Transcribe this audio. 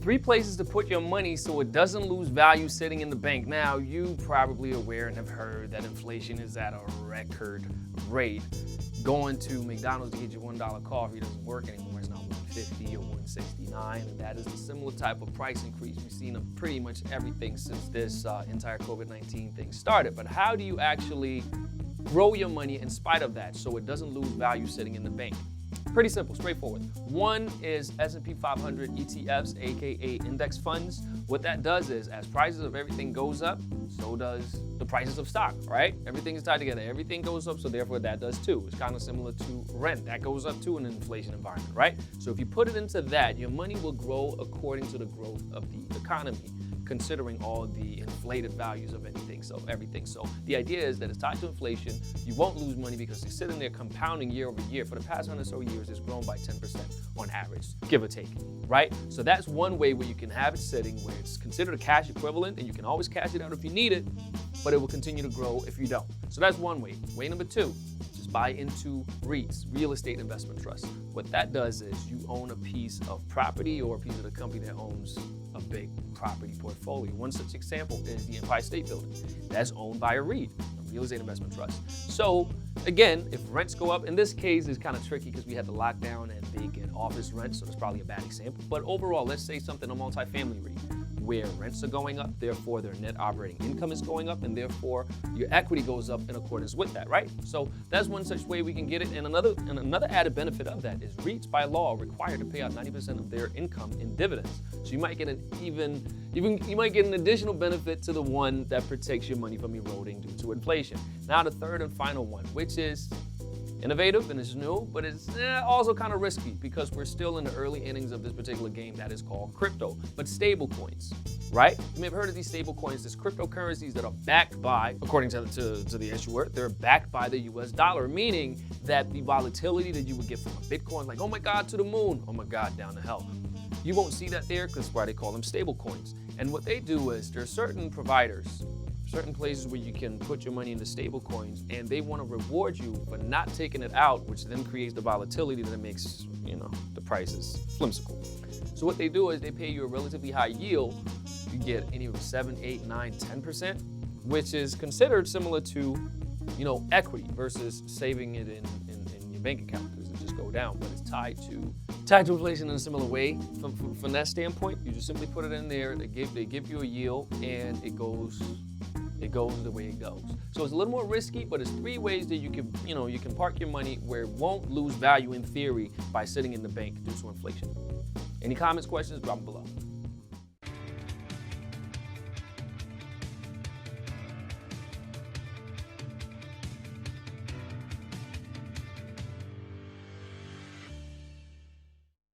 3 places to put your money so it doesn't lose value sitting in the bank. Now, you probably aware and have heard that inflation is at a record rate. Going to Mcdonald's to get your $1 coffee doesn't work anymore. It's now $1.50 or $1.69, and that is the similar type of price increase we've seen on pretty much everything since this entire COVID-19 thing started. But how do you actually grow your money in spite of that so it doesn't lose value sitting in the bank? Pretty simple, straightforward. One is S&P 500 ETFs, aka index funds. What that does is, as prices of everything goes up, so does the prices of stock, right? Everything is tied together. Everything goes up, so therefore that does too. It's kind of similar to rent. That goes up too in an inflation environment, right? So if you put it into that, your money will grow according to the growth of the economy, considering all the inflated values of everything. So the idea is that it's tied to inflation. You won't lose money because it's sitting there compounding year over year. For the past 100 or so years, it's grown by 10% on average, give or take, right? So that's one way where you can have it sitting where it's considered a cash equivalent and you can always cash it out if you need it, but it will continue to grow if you don't. So that's one way. Way number 2, just buy into REITs, real estate investment trusts. What that does is you own a piece of property or a piece of the company that owns a big property portfolio. One such example is the Empire State Building. That's owned by a REIT, a real estate investment trust. So again, if rents go up, in this case it's kind of tricky because we had the lockdown and they get office rent, so that's probably a bad example. But overall, let's say something, a multifamily REIT, where rents are going up, therefore their net operating income is going up, and therefore your equity goes up in accordance with that, right? So that's one such way we can get it. And another added benefit of that is REITs by law are required to pay out 90% of their income in dividends. So you might get you might get an additional benefit to the one that protects your money from eroding due to inflation. Now the third and final one, which is innovative and it's new, but it's also kind of risky because we're still in the early innings of this particular game that is called crypto, but stablecoins, right? You may have heard of these stablecoins, these cryptocurrencies that are backed by, according to the issuer, they're backed by the US dollar, meaning that the volatility that you would get from a Bitcoin, like, oh my God, to the moon, oh my God, down to hell. You won't see that there because that's why they call them stablecoins. And what they do is there are certain providers, certain places where you can put your money into stable coins, and they want to reward you for not taking it out, which then creates the volatility that makes, the prices flimsicle. So what they do is they pay you a relatively high yield. You get anywhere 7, 8, 9, 10%, which is considered similar to, equity versus saving it in your bank account because it just go down, but it's tied to inflation in a similar way. From that standpoint, you just simply put it in there. They give you a yield, and it goes the way it goes. So it's a little more risky, but it's 3 ways that you can park your money where it won't lose value in theory by sitting in the bank due to inflation. Any comments, questions, drop them below.